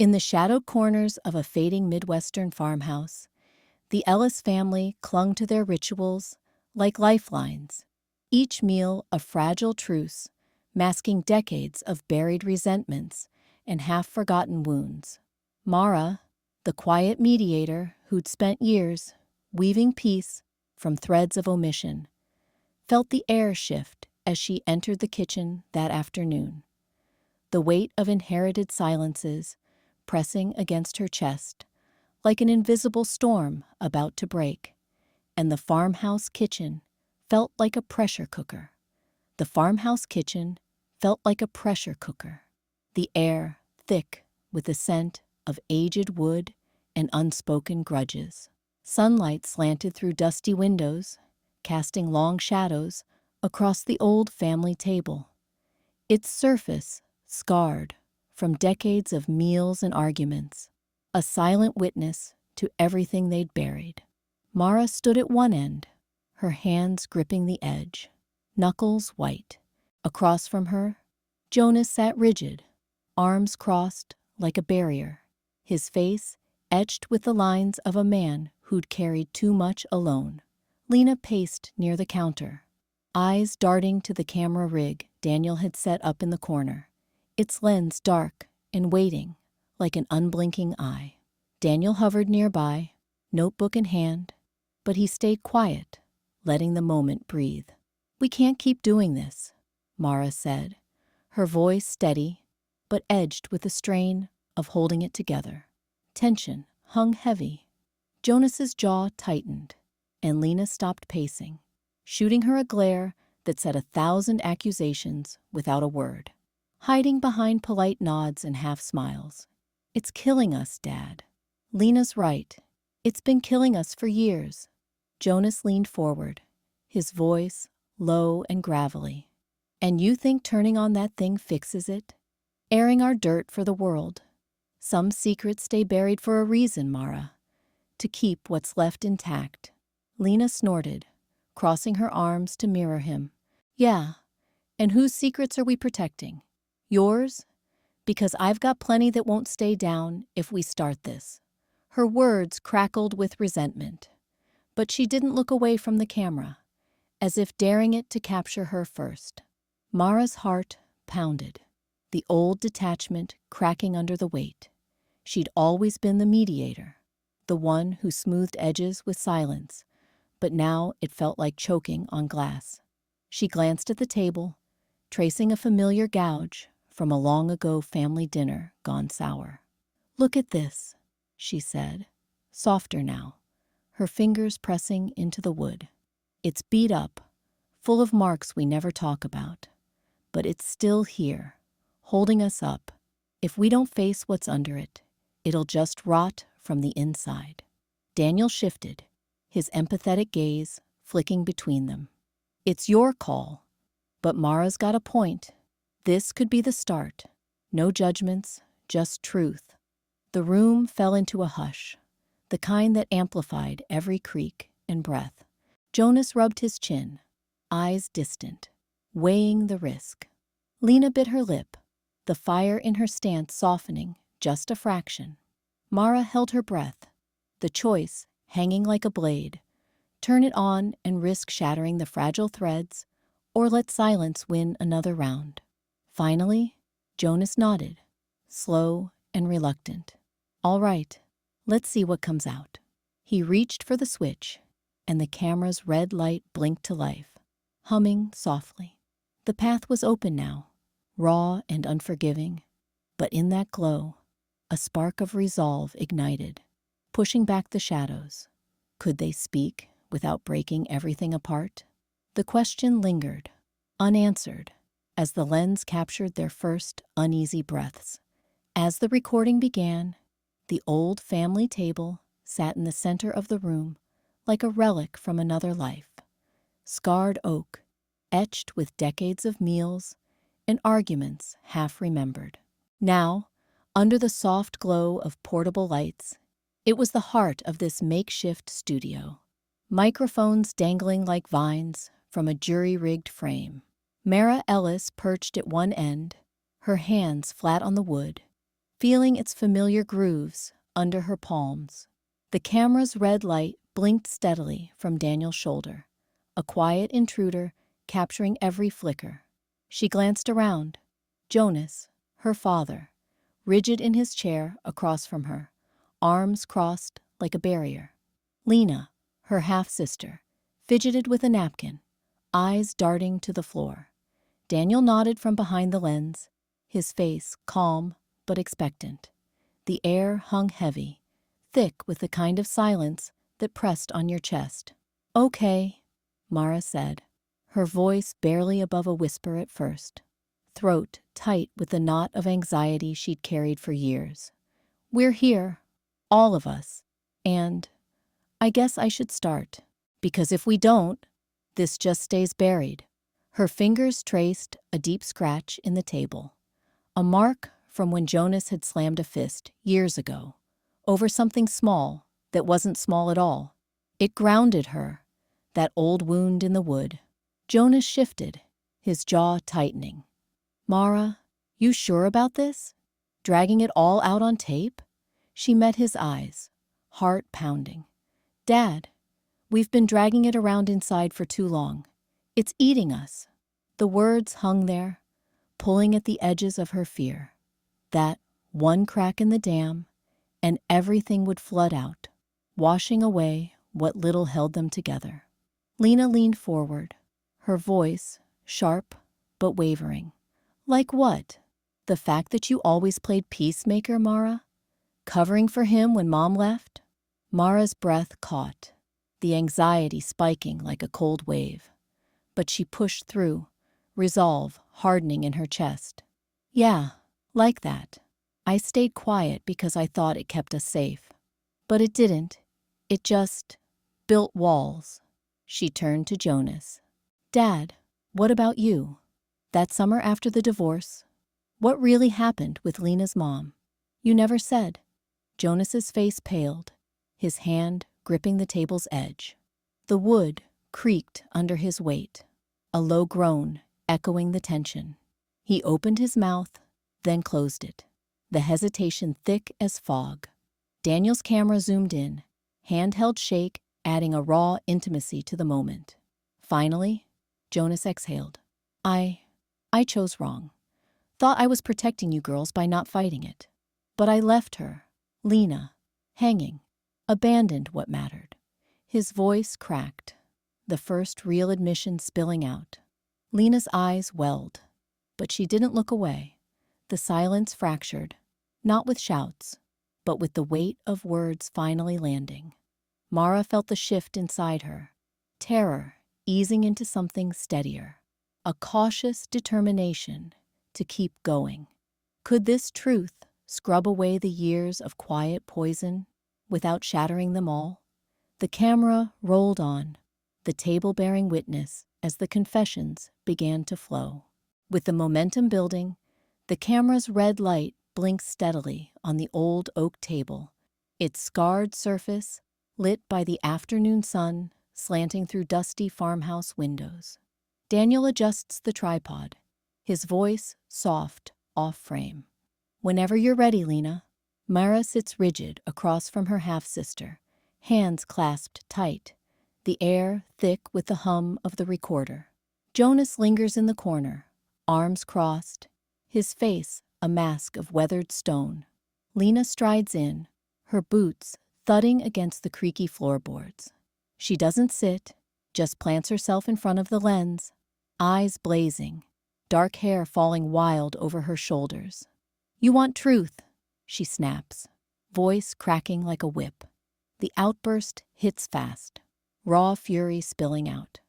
In the shadowed corners of a fading Midwestern farmhouse, the Ellis family clung to their rituals like lifelines, each meal a fragile truce, masking decades of buried resentments and half-forgotten wounds. Mara, the quiet mediator who'd spent years weaving peace from threads of omission, felt the air shift as she entered the kitchen that afternoon. The weight of inherited silences pressing against her chest, like an invisible storm about to break, and the farmhouse kitchen felt like a pressure cooker. The farmhouse kitchen felt like a pressure cooker, the air thick with the scent of aged wood and unspoken grudges. Sunlight slanted through dusty windows, casting long shadows across the old family table, its surface scarred from decades of meals and arguments, a silent witness to everything they'd buried. Mara stood at one end, her hands gripping the edge, knuckles white. Across from her, Jonas sat rigid, arms crossed like a barrier, his face etched with the lines of a man who'd carried too much alone. Lena paced near the counter, eyes darting to the camera rig Daniel had set up in the corner, its lens dark and waiting like an unblinking eye. Daniel hovered nearby, notebook in hand, but he stayed quiet, letting the moment breathe. "We can't keep doing this," Mara said, her voice steady, but edged with the strain of holding it together. Tension hung heavy. Jonas's jaw tightened, and Lena stopped pacing, shooting her a glare that said 1,000 accusations without a word, hiding behind polite nods and half-smiles. "It's killing us, Dad." "Lena's right. It's been killing us for years." Jonas leaned forward, his voice low and gravelly. "And you think turning on that thing fixes it? Airing our dirt for the world. Some secrets stay buried for a reason, Mara. To keep what's left intact." Lena snorted, crossing her arms to mirror him. "Yeah, and whose secrets are we protecting? Yours? Because I've got plenty that won't stay down if we start this." Her words crackled with resentment, but she didn't look away from the camera, as if daring it to capture her first. Mara's heart pounded, the old detachment cracking under the weight. She'd always been the mediator, the one who smoothed edges with silence, but now it felt like choking on glass. She glanced at the table, tracing a familiar gouge from a long-ago family dinner gone sour. "Look at this," she said, softer now, her fingers pressing into the wood. "It's beat up, full of marks we never talk about, but it's still here, holding us up. If we don't face what's under it, it'll just rot from the inside." Daniel shifted, his empathetic gaze flicking between them. "It's your call, but Mara's got a point. This could be the start. No judgments, just truth." The room fell into a hush, the kind that amplified every creak and breath. Jonas rubbed his chin, eyes distant, weighing the risk. Lena bit her lip, the fire in her stance softening just a fraction. Mara held her breath, the choice hanging like a blade. Turn it on and risk shattering the fragile threads, or let silence win another round. Finally, Jonas nodded, slow and reluctant. "All right, let's see what comes out." He reached for the switch, and the camera's red light blinked to life, humming softly. The path was open now, raw and unforgiving, but in that glow, a spark of resolve ignited, pushing back the shadows. Could they speak without breaking everything apart? The question lingered, unanswered, as the lens captured their first uneasy breaths. As the recording began, the old family table sat in the center of the room like a relic from another life. Scarred oak, etched with decades of meals and arguments half remembered. Now, under the soft glow of portable lights, it was the heart of this makeshift studio. Microphones dangling like vines from a jury-rigged frame. Mara Ellis perched at one end, her hands flat on the wood, feeling its familiar grooves under her palms. The camera's red light blinked steadily from Daniel's shoulder, a quiet intruder capturing every flicker. She glanced around. Jonas, her father, rigid in his chair across from her, arms crossed like a barrier. Lena, her half-sister, fidgeted with a napkin, eyes darting to the floor. Daniel nodded from behind the lens, his face calm but expectant. The air hung heavy, thick with the kind of silence that pressed on your chest. "Okay," Mara said, her voice barely above a whisper at first, throat tight with the knot of anxiety she'd carried for years. "We're here, all of us, and I guess I should start, because if we don't, this just stays buried." Her fingers traced a deep scratch in the table, a mark from when Jonas had slammed a fist years ago, over something small that wasn't small at all. It grounded her, that old wound in the wood. Jonas shifted, his jaw tightening. "Mara, you sure about this? Dragging it all out on tape?" She met his eyes, heart pounding. "Dad, we've been dragging it around inside for too long. It's eating us." The words hung there, pulling at the edges of her fear. That one crack in the dam, and everything would flood out, washing away what little held them together. Lena leaned forward, her voice sharp but wavering. "Like what? The fact that you always played peacemaker, Mara? Covering for him when Mom left?" Mara's breath caught, the anxiety spiking like a cold wave. But she pushed through, resolve hardening in her chest. "Yeah, like that. I stayed quiet because I thought it kept us safe. But it didn't. It just built walls." She turned to Jonas. "Dad, what about you? That summer after the divorce, what really happened with Lena's mom? You never said." Jonas's face paled, his hand gripping the table's edge. The wood creaked under his weight, a low groan echoing the tension. He opened his mouth, then closed it, the hesitation thick as fog. Daniel's camera zoomed in, handheld shake adding a raw intimacy to the moment. Finally, Jonas exhaled. I chose wrong. Thought I was protecting you girls by not fighting it. But I left her, Lena, hanging, abandoned what mattered." His voice cracked, the first real admission spilling out. Lena's eyes welled, but she didn't look away. The silence fractured, not with shouts, but with the weight of words finally landing. Mara felt the shift inside her, terror easing into something steadier, a cautious determination to keep going. Could this truth scrub away the years of quiet poison without shattering them all? The camera rolled on, the table bearing witness as the confessions began to flow. With the momentum building, the camera's red light blinked steadily on the old oak table, its scarred surface lit by the afternoon sun slanting through dusty farmhouse windows. Daniel adjusts the tripod, his voice soft, off-frame. "Whenever you're ready, Lena." Mara sits rigid across from her half-sister, hands clasped tight, the air thick with the hum of the recorder. Jonas lingers in the corner, arms crossed, his face a mask of weathered stone. Lena strides in, her boots thudding against the creaky floorboards. She doesn't sit, just plants herself in front of the lens, eyes blazing, dark hair falling wild over her shoulders. "You want truth," she snaps, voice cracking like a whip. The outburst hits fast, raw fury spilling out.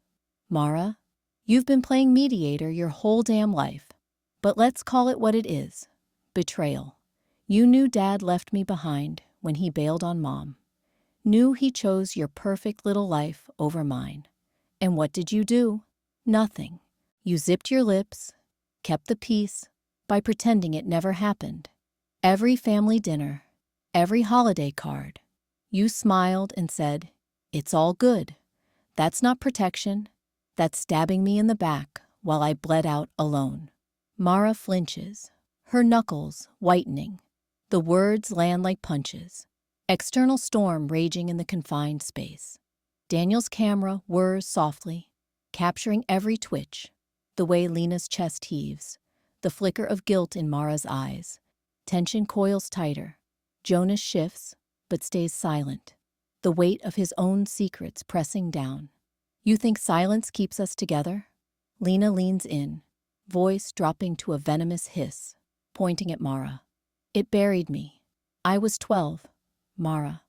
"Mara, you've been playing mediator your whole damn life. But let's call it what it is. Betrayal. You knew Dad left me behind when he bailed on Mom. Knew he chose your perfect little life over mine. And what did you do? Nothing. You zipped your lips, kept the peace by pretending it never happened. Every family dinner, every holiday card, you smiled and said, 'It's all good.' That's not protection. That's stabbing me in the back while I bled out alone." Mara flinches, her knuckles whitening, The words land like punches. External storm raging in the confined space. Daniel's camera whirs softly, capturing every twitch, the way Lena's chest heaves, the flicker of guilt in Mara's eyes. Tension coils tighter. Jonas shifts, but stays silent, the weight of his own secrets pressing down. You think silence keeps us together? Lena leans in, voice dropping to a venomous hiss, pointing at Mara. It buried me. I was 12, Mara.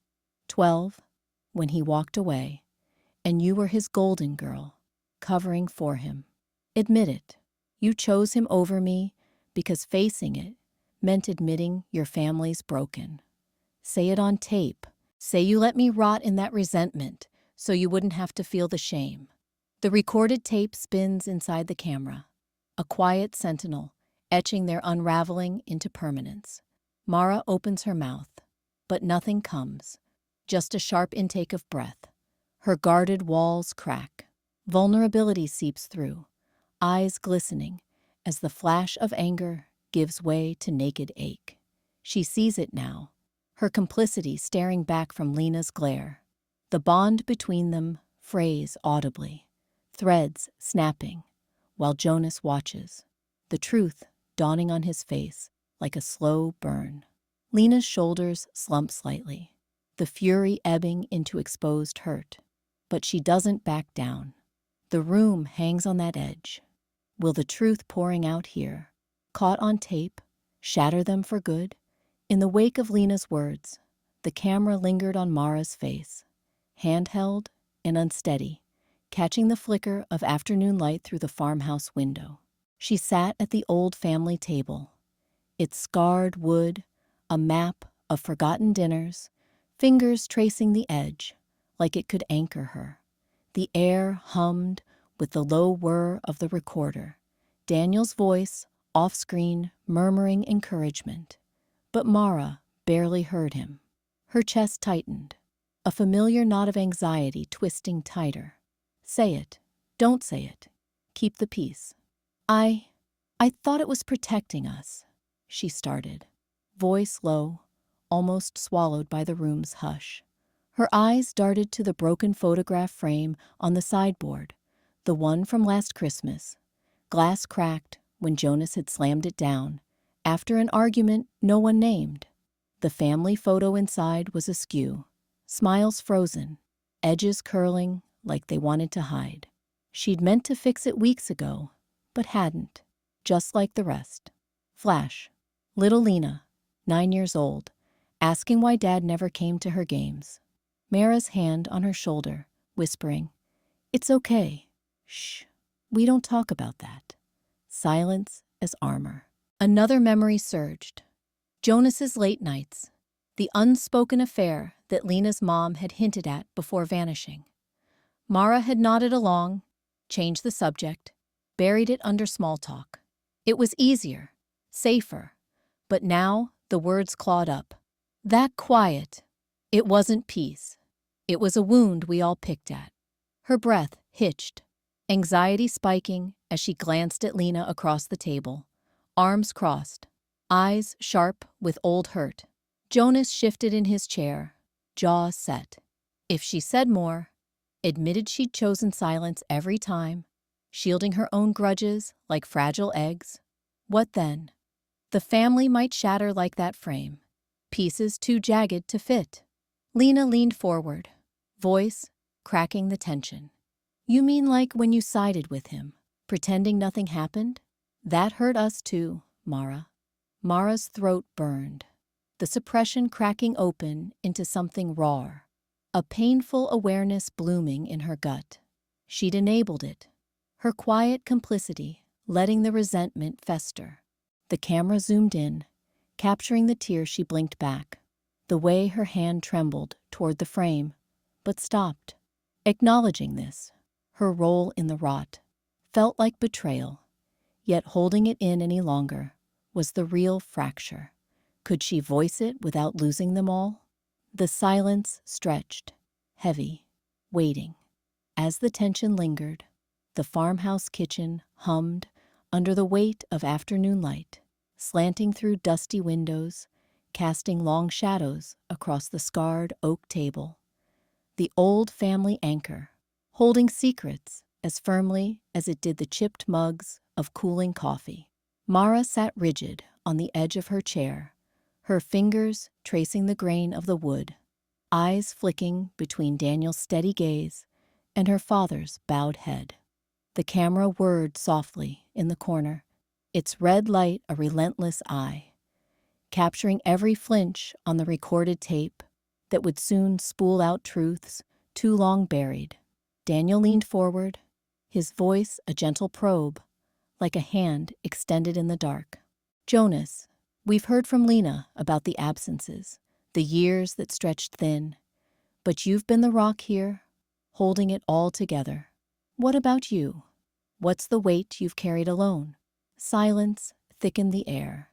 12, when he walked away, and you were his golden girl, covering for him. Admit it. You chose him over me because facing it meant admitting your family's broken. Say it on tape. Say you let me rot in that resentment so you wouldn't have to feel the shame. The recorded tape spins inside the camera, a quiet sentinel etching their unraveling into permanence. Mara opens her mouth, but nothing comes, just a sharp intake of breath. Her guarded walls crack. Vulnerability seeps through, eyes glistening as the flash of anger gives way to naked ache. She sees it now, her complicity staring back from Lena's glare. The bond between them frays audibly, threads snapping, while Jonas watches, the truth dawning on his face like a slow burn. Lena's shoulders slump slightly, the fury ebbing into exposed hurt. But she doesn't back down. The room hangs on that edge. Will the truth pouring out here, caught on tape, shatter them for good? In the wake of Lena's words, the camera lingered on Mara's face, handheld and unsteady, catching the flicker of afternoon light through the farmhouse window. She sat at the old family table, its scarred wood, a map of forgotten dinners, fingers tracing the edge, like it could anchor her. The air hummed with the low whir of the recorder, Daniel's voice, off-screen, murmuring encouragement. But Mara barely heard him. Her chest tightened, a familiar knot of anxiety twisting tighter. Say it. Don't say it. Keep the peace. I thought it was protecting us, she started, voice low, almost swallowed by the room's hush. Her eyes darted to the broken photograph frame on the sideboard, the one from last Christmas. Glass cracked when Jonas had slammed it down, after an argument no one named. The family photo inside was askew, smiles frozen, edges curling like they wanted to hide. She'd meant to fix it weeks ago, but hadn't, just like the rest. Flash. Little Lena, 9 years old, asking why Dad never came to her games. Mara's hand on her shoulder, whispering, "It's okay. Shh. We don't talk about that." Silence as armor. Another memory surged. Jonas's late nights, the unspoken affair that Lena's mom had hinted at before vanishing. Mara had nodded along, changed the subject, buried it under small talk. It was easier, safer, but now the words clawed up. That quiet. It wasn't peace. It was a wound we all picked at. Her breath hitched, anxiety spiking as she glanced at Lena across the table, arms crossed, eyes sharp with old hurt. Jonas shifted in his chair, jaw set. If she said more, admitted she'd chosen silence every time, shielding her own grudges like fragile eggs, what then? The family might shatter like that frame, pieces too jagged to fit. Lena leaned forward, voice cracking the tension. You mean like when you sided with him, pretending nothing happened? That hurt us too, Mara. Mara's throat burned, the suppression cracking open into something raw, a painful awareness blooming in her gut. She'd enabled it, her quiet complicity letting the resentment fester. The camera zoomed in, capturing the tears she blinked back, the way her hand trembled toward the frame, but stopped. Acknowledging this, her role in the rot, felt like betrayal, yet holding it in any longer was the real fracture. Could she voice it without losing them all? The silence stretched, heavy, waiting. As the tension lingered, the farmhouse kitchen hummed under the weight of afternoon light, slanting through dusty windows, casting long shadows across the scarred oak table. The old family anchor, holding secrets as firmly as it did the chipped mugs of cooling coffee. Mara sat rigid on the edge of her chair, her fingers tracing the grain of the wood, eyes flicking between Daniel's steady gaze and her father's bowed head. The camera whirred softly in the corner, its red light a relentless eye, capturing every flinch on the recorded tape that would soon spool out truths too long buried. Daniel leaned forward, his voice a gentle probe, like a hand extended in the dark. "Jonas, we've heard from Lena about the absences, the years that stretched thin, but you've been the rock here, holding it all together. What about you? What's the weight you've carried alone?" Silence thickened the air,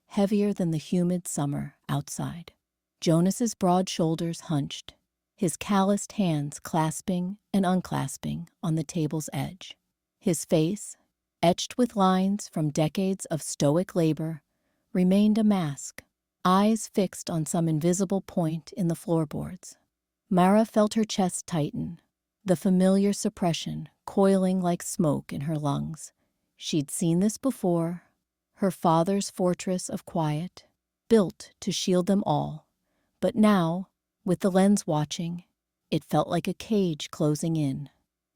heavier than the humid summer outside. Jonas's broad shoulders hunched, his calloused hands clasping and unclasping on the table's edge. His face, etched with lines from decades of stoic labor, remained a mask, eyes fixed on some invisible point in the floorboards. Mara felt her chest tighten, the familiar suppression coiling like smoke in her lungs. She'd seen this before, her father's fortress of quiet, built to shield them all. But now, with the lens watching, it felt like a cage closing in.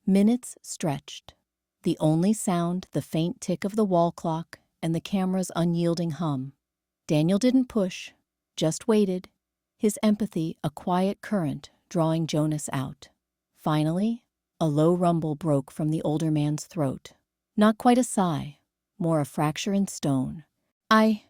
Minutes stretched, the only sound the faint tick of the wall clock and the camera's unyielding hum. Daniel didn't push, just waited, his empathy a quiet current drawing Jonas out. Finally, a low rumble broke from the older man's throat. Not quite a sigh, more a fracture in stone. I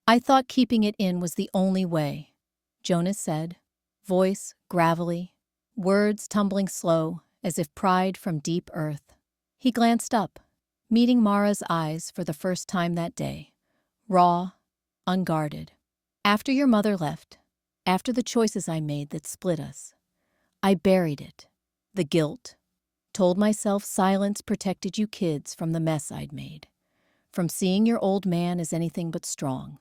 thought keeping it in was the only way," Jonas said, voice gravelly, words tumbling slow as if pried from deep earth. He glanced up, meeting Mara's eyes for the first time that day, raw, unguarded. "After your mother left, after the choices I made that split us, I buried it, the guilt, told myself silence protected you kids from the mess I'd made, from seeing your old man as anything but strong."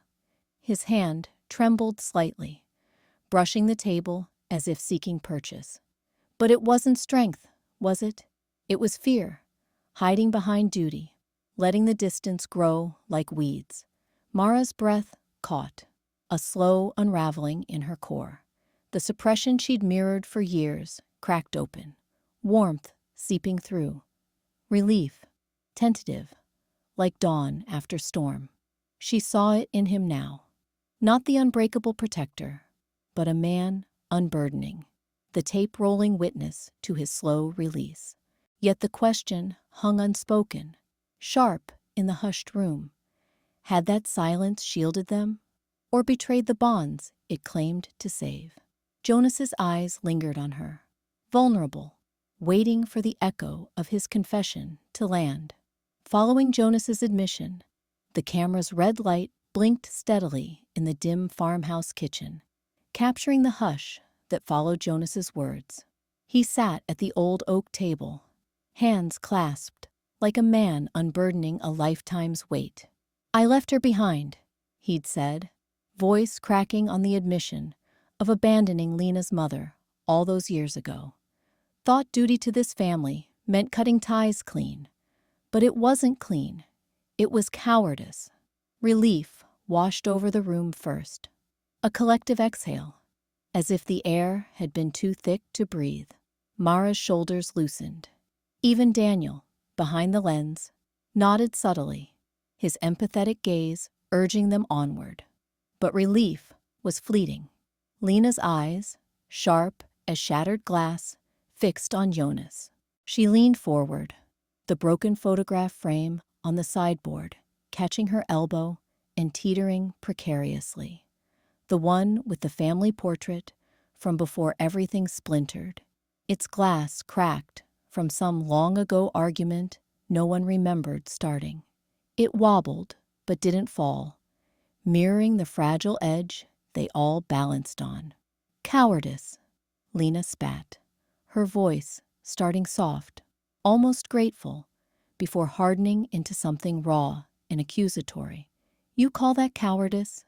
His hand trembled slightly, brushing the table as if seeking purchase. "But it wasn't strength, was it? It was fear, hiding behind duty, letting the distance grow like weeds." Mara's breath caught, a slow unraveling in her core. The suppression she'd mirrored for years cracked open, warmth seeping through, relief, tentative, like dawn after storm. She saw it in him now. Not the unbreakable protector, but a man unburdening, the tape-rolling witness to his slow release. Yet the question hung unspoken, sharp in the hushed room. Had that silence shielded them, or betrayed the bonds it claimed to save? Jonas's eyes lingered on her, vulnerable, waiting for the echo of his confession to land. Following Jonas's admission, the camera's red light blinked steadily in the dim farmhouse kitchen, capturing the hush that followed Jonas's words. He sat at the old oak table, hands clasped, like a man unburdening a lifetime's weight. "I left her behind," he'd said, voice cracking on the admission of abandoning Lena's mother all those years ago. Thought duty to this family meant cutting ties clean, but it wasn't clean. It was cowardice. Relief washed over the room first. A collective exhale, as if the air had been too thick to breathe. Mara's shoulders loosened. Even Daniel, behind the lens, nodded subtly, his empathetic gaze urging them onward. But relief was fleeting. Lena's eyes, sharp as shattered glass, fixed on Jonas. She leaned forward, the broken photograph frame on the sideboard, catching her elbow and teetering precariously. The one with the family portrait from before everything splintered, its glass cracked from some long-ago argument no one remembered starting. It wobbled, but didn't fall, mirroring the fragile edge they all balanced on. "Cowardice," Lena spat, her voice starting soft, almost grateful, before hardening into something raw and accusatory. "You call that cowardice?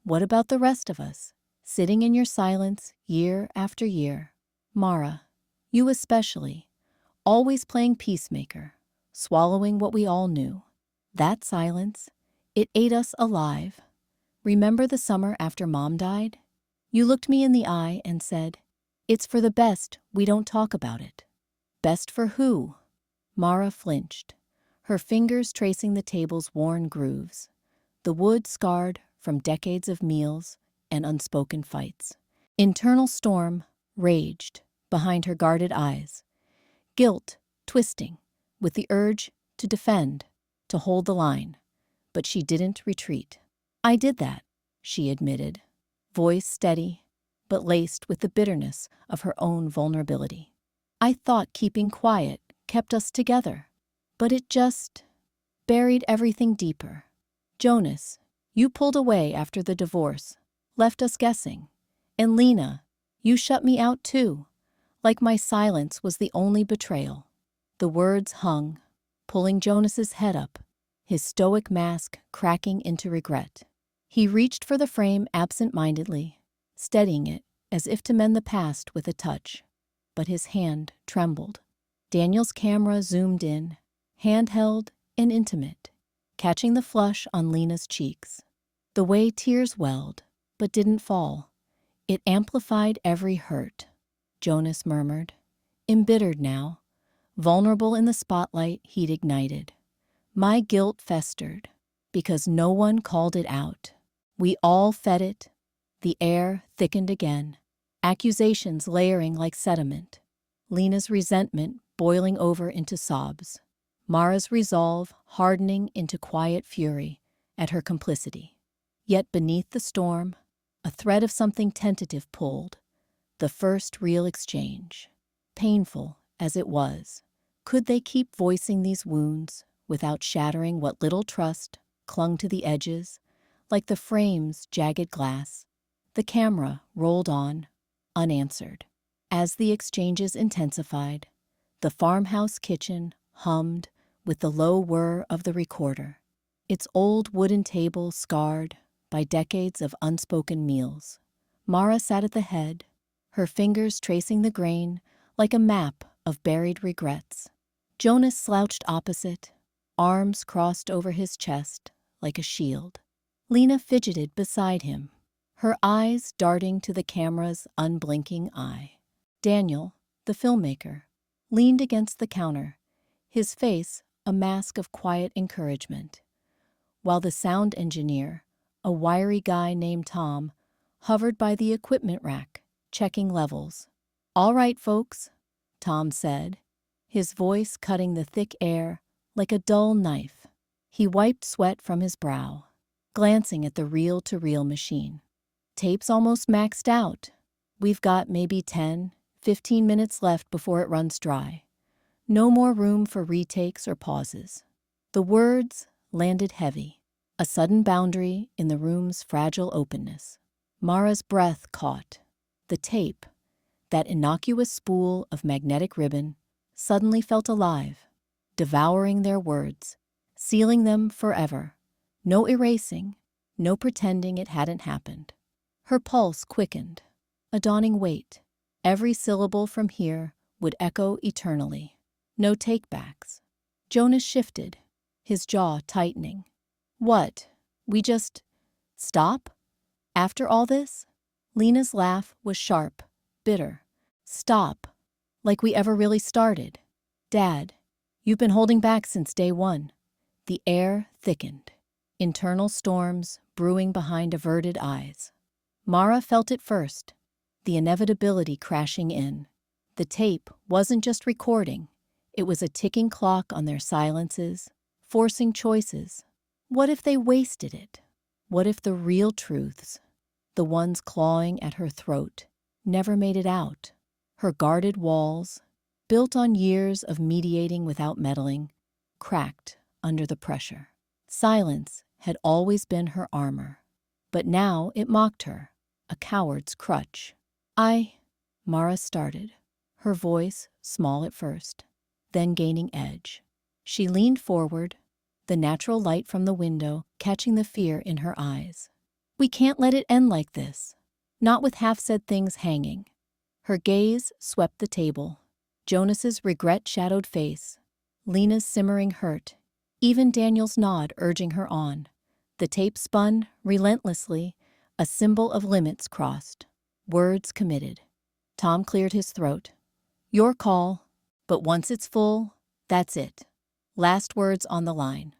What about the rest of us, sitting in your silence year after year? Mara, you especially, always playing peacemaker, swallowing what we all knew. That silence, it ate us alive. Remember the summer after Mom died? You looked me in the eye and said, "It's for the best we don't talk about it." Best for who? Mara flinched, her fingers tracing the table's worn grooves, the wood scarred from decades of meals and unspoken fights. Internal storm raged behind her guarded eyes, guilt twisting with the urge to defend, to hold the line. But she didn't retreat. "I did that," she admitted, voice steady, but laced with the bitterness of her own vulnerability. "I thought keeping quiet kept us together, but it just buried everything deeper. Jonas, you pulled away after the divorce, left us guessing. And Lena, you shut me out too, like my silence was the only betrayal." The words hung, pulling Jonas's head up, his stoic mask cracking into regret. He reached for the frame absent-mindedly, steadying it as if to mend the past with a touch. But his hand trembled. Daniel's camera zoomed in, handheld and intimate, catching the flush on Lena's cheeks. The way tears welled, but didn't fall. It amplified every hurt. Jonas murmured, embittered now, vulnerable in the spotlight he'd ignited. My guilt festered, because no one called it out. We all fed it. The air thickened again, accusations layering like sediment. Lena's resentment boiling over into sobs. Mara's resolve hardening into quiet fury at her complicity. Yet beneath the storm, a thread of something tentative pulled. The first real exchange. Painful as it was, could they keep voicing these wounds without shattering what little trust clung to the edges, like the frame's jagged glass? The camera rolled on, unanswered. As the exchanges intensified, the farmhouse kitchen hummed with the low whir of the recorder, its old wooden table scarred by decades of unspoken meals. Mara sat at the head, her fingers tracing the grain like a map of buried regrets. Jonas slouched opposite, arms crossed over his chest like a shield. Lena fidgeted beside him, her eyes darting to the camera's unblinking eye. Daniel, the filmmaker, leaned against the counter, his face a mask of quiet encouragement, while the sound engineer, a wiry guy named Tom, hovered by the equipment rack, checking levels. "All right, folks," Tom said, his voice cutting the thick air like a dull knife. He wiped sweat from his brow, glancing at the reel-to-reel machine. "Tape's almost maxed out. We've got maybe 10, 15 minutes left before it runs dry. No more room for retakes or pauses." The words landed heavy, a sudden boundary in the room's fragile openness. Mara's breath caught. The tape, that innocuous spool of magnetic ribbon, suddenly felt alive, devouring their words, sealing them forever. No erasing, no pretending it hadn't happened. Her pulse quickened, a dawning weight. Every syllable from here would echo eternally. No takebacks. Jonas shifted, his jaw tightening. "What? We just stop? After all this?" Lena's laugh was sharp, bitter. "Stop? Like we ever really started? Dad, you've been holding back since day one." The air thickened, internal storms brewing behind averted eyes. Mara felt it first, the inevitability crashing in. The tape wasn't just recording, it was a ticking clock on their silences, forcing choices. What if they wasted it? What if the real truths, the ones clawing at her throat, never made it out? Her guarded walls, built on years of mediating without meddling, cracked under the pressure. Silence had always been her armor, but now it mocked her, a coward's crutch. Mara started, her voice small at first, then gaining edge. She leaned forward, the natural light from the window catching the fear in her eyes. We can't let it end like this. Not with half-said things hanging. Her gaze swept the table. Jonas's regret-shadowed face. Lena's simmering hurt. Even Daniel's nod urging her on. The tape spun, relentlessly, a symbol of limits crossed. Words committed. Tom cleared his throat. Your call, but once it's full, that's it. Last words on the line.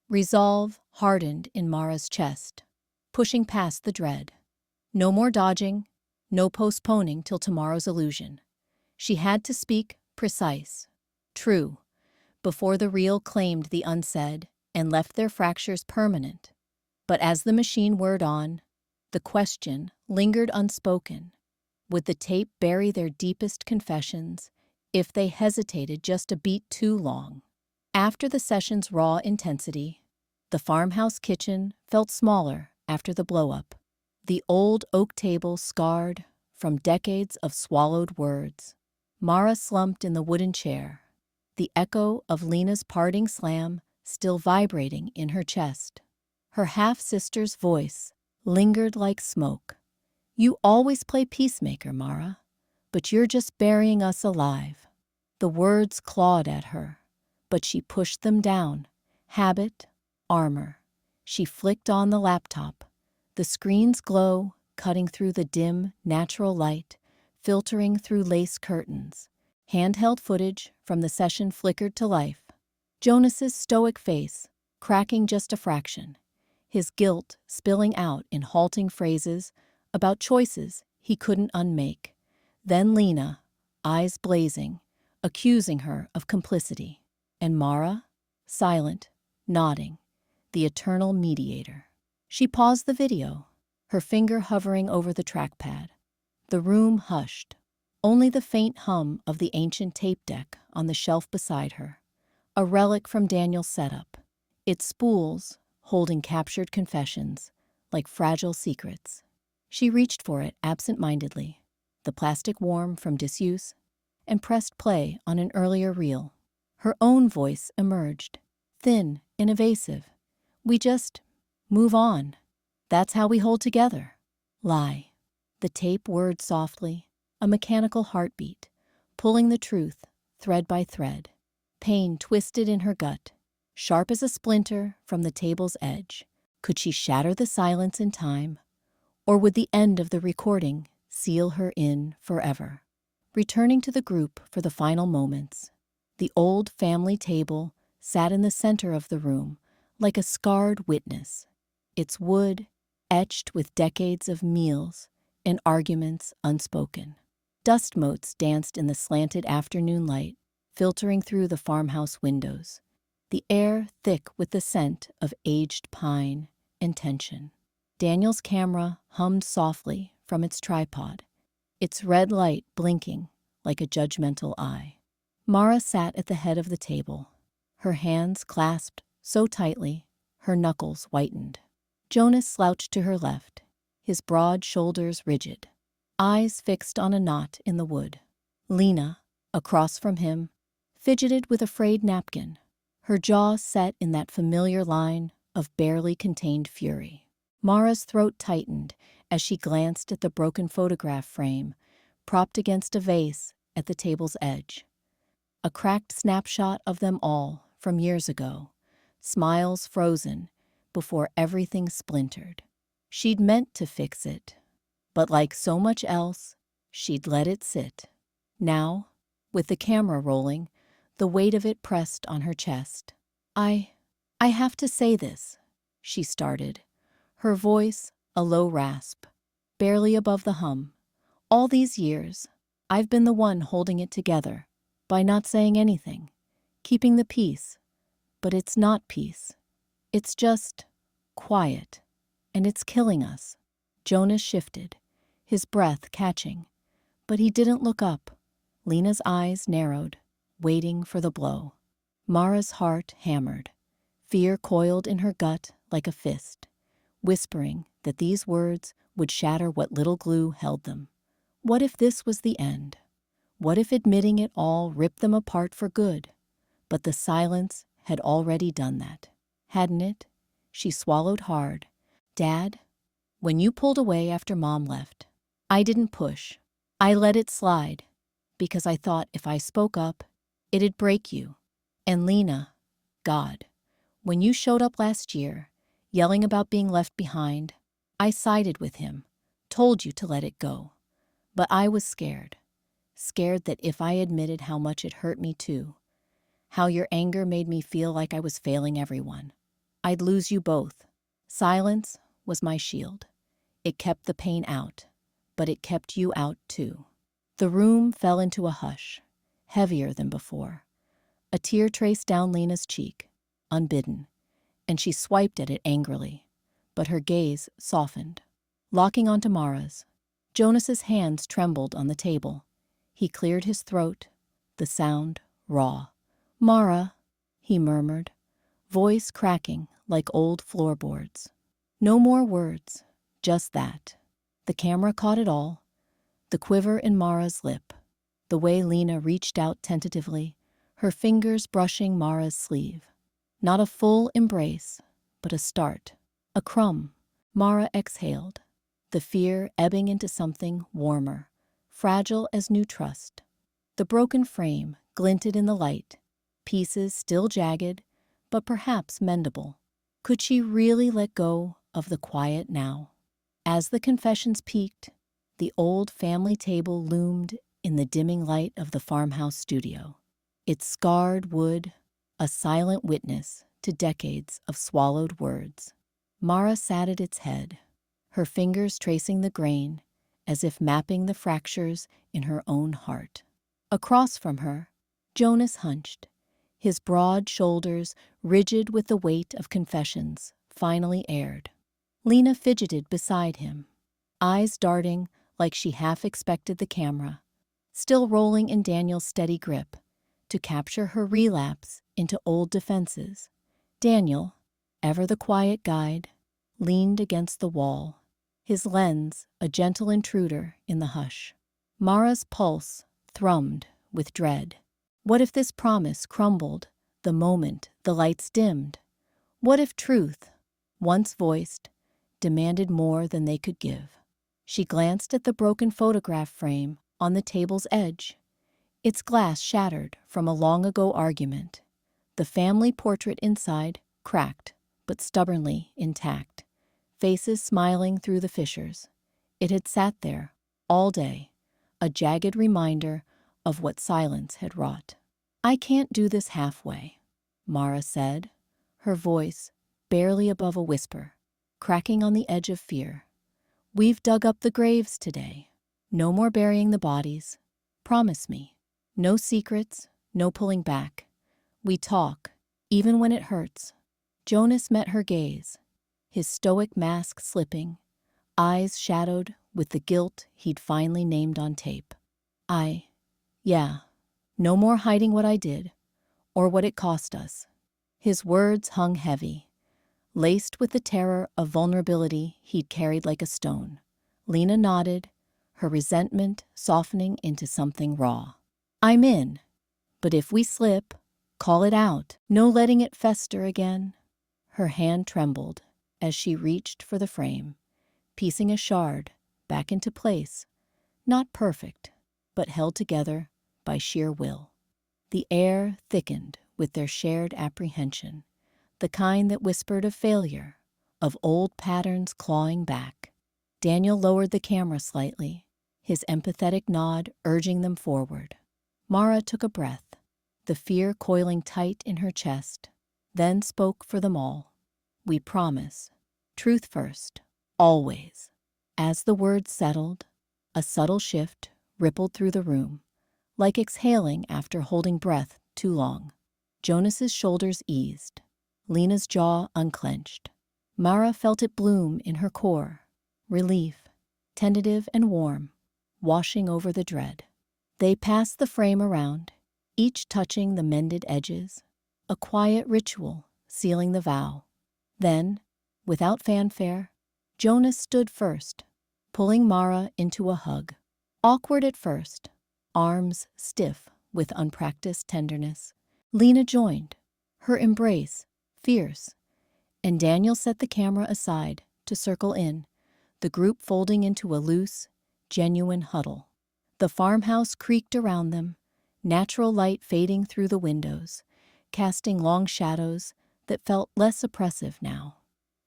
Resolve hardened in Mara's chest, pushing past the dread. No more dodging, no postponing till tomorrow's illusion. She had to speak precise, true, before the real claimed the unsaid and left their fractures permanent. But as the machine whirred on, the question lingered unspoken. Would the tape bury their deepest confessions if they hesitated just a beat too long? After the session's raw intensity, the farmhouse kitchen felt smaller after the blow-up. The old oak table scarred from decades of swallowed words. Mara slumped in the wooden chair, the echo of Lena's parting slam still vibrating in her chest. Her half-sister's voice lingered like smoke. You always play peacemaker, Mara, but you're just burying us alive. The words clawed at her, but she pushed them down. Habit, armor. She flicked on the laptop. The screen's glow cutting through the dim, natural light, filtering through lace curtains. Handheld footage from the session flickered to life. Jonas's stoic face cracking just a fraction, his guilt spilling out in halting phrases about choices he couldn't unmake. Then Lena, eyes blazing, accusing her of complicity. And Mara, silent, nodding, the eternal mediator. She paused the video, her finger hovering over the trackpad. The room hushed. Only the faint hum of the ancient tape deck on the shelf beside her, a relic from Daniel's setup. Its spools holding captured confessions like fragile secrets. She reached for it absent-mindedly, the plastic warm from disuse, and pressed play on an earlier reel. Her own voice emerged, thin and evasive. We just move on. That's how we hold together. Lie. The tape whirred softly, a mechanical heartbeat, pulling the truth thread by thread. Pain twisted in her gut, sharp as a splinter from the table's edge. Could she shatter the silence in time? Or would the end of the recording seal her in forever? Returning to the group for the final moments, the old family table sat in the center of the room like a scarred witness, its wood etched with decades of meals and arguments unspoken. Dust motes danced in the slanted afternoon light, filtering through the farmhouse windows, the air thick with the scent of aged pine and tension. Daniel's camera hummed softly from its tripod, its red light blinking like a judgmental eye. Mara sat at the head of the table, her hands clasped so tightly her knuckles whitened. Jonas slouched to her left, his broad shoulders rigid, eyes fixed on a knot in the wood. Lena, across from him, fidgeted with a frayed napkin, her jaw set in that familiar line of barely contained fury. Mara's throat tightened as she glanced at the broken photograph frame propped against a vase at the table's edge. A cracked snapshot of them all from years ago, smiles frozen before everything splintered. She'd meant to fix it, but like so much else, she'd let it sit. Now, with the camera rolling, the weight of it pressed on her chest. I have to say this, she started, her voice a low rasp, barely above the hum. All these years, I've been the one holding it together by not saying anything, keeping the peace. But it's not peace. It's just quiet, and it's killing us. Jonas shifted, his breath catching, but he didn't look up. Lena's eyes narrowed, waiting for the blow. Mara's heart hammered. Fear coiled in her gut like a fist, whispering that these words would shatter what little glue held them. What if this was the end? What if admitting it all ripped them apart for good? But the silence had already done that, hadn't it? She swallowed hard. Dad? When you pulled away after Mom left, I didn't push. I let it slide because I thought if I spoke up, it'd break you. And Lena, God, when you showed up last year, yelling about being left behind, I sided with him, told you to let it go. But I was scared. Scared that if I admitted how much it hurt me too, how your anger made me feel like I was failing everyone, I'd lose you both. Silence was my shield. It kept the pain out, but it kept you out too. The room fell into a hush, heavier than before. A tear traced down Lena's cheek, unbidden, and she swiped at it angrily, but her gaze softened. Locking onto Mara's, Jonas's hands trembled on the table. He cleared his throat, the sound raw. "Mara," he murmured, voice cracking like old floorboards. No more words, just that. The camera caught it all, the quiver in Mara's lip, the way Lena reached out tentatively, her fingers brushing Mara's sleeve. Not a full embrace, but a start, a crumb. Mara exhaled, the fear ebbing into something warmer, fragile as new trust. The broken frame glinted in the light, pieces still jagged, but perhaps mendable. Could she really let go of the quiet now? As the confessions peaked, the old family table loomed in the dimming light of the farmhouse studio. Its scarred wood, a silent witness to decades of swallowed words. Mara sat at its head, her fingers tracing the grain, as if mapping the fractures in her own heart. Across from her, Jonas hunched, his broad shoulders rigid with the weight of confessions finally aired. Lena fidgeted beside him, eyes darting like she half expected the camera, still rolling in Daniel's steady grip, to capture her relapse into old defenses. Daniel, ever the quiet guide, leaned against the wall, his lens a gentle intruder in the hush. Mara's pulse thrummed with dread. What if this promise crumbled the moment the lights dimmed? What if truth, once voiced, demanded more than they could give? She glanced at the broken photograph frame on the table's edge, its glass shattered from a long-ago argument, the family portrait inside cracked but stubbornly intact, faces smiling through the fissures. It had sat there all day, a jagged reminder of what silence had wrought. "I can't do this halfway," Mara said, her voice barely above a whisper, cracking on the edge of fear. "We've dug up the graves today. No more burying the bodies. Promise me. No secrets, no pulling back. We talk, even when it hurts." Jonas met her gaze, his stoic mask slipping, eyes shadowed with the guilt he'd finally named on tape. Yeah, no more hiding what I did, or what it cost us." His words hung heavy, laced with the terror of vulnerability he'd carried like a stone. Lena nodded, her resentment softening into something raw. "I'm in, but if we slip, call it out. No letting it fester again." Her hand trembled as she reached for the frame, piecing a shard back into place, not perfect, but held together by sheer will. The air thickened with their shared apprehension, the kind that whispered of failure, of old patterns clawing back. Daniel lowered the camera slightly, his empathetic nod urging them forward. Mara took a breath, the fear coiling tight in her chest, then spoke for them all. "We promise. Truth first. Always." As the words settled, a subtle shift rippled through the room, like exhaling after holding breath too long. Jonas's shoulders eased, Lena's jaw unclenched. Mara felt it bloom in her core, relief, tentative and warm, washing over the dread. They passed the frame around, each touching the mended edges, a quiet ritual sealing the vow. Then, without fanfare, Jonas stood first, pulling Mara into a hug. Awkward at first, arms stiff with unpracticed tenderness, Lena joined, her embrace fierce, and Daniel set the camera aside to circle in, the group folding into a loose, genuine huddle. The farmhouse creaked around them, natural light fading through the windows, casting long shadows that felt less oppressive now.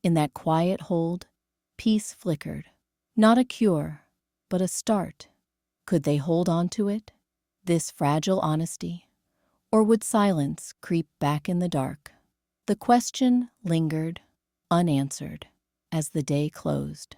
In that quiet hold, peace flickered. Not a cure, but a start. Could they hold on to it, this fragile honesty? Or would silence creep back in the dark? The question lingered, unanswered, as the day closed.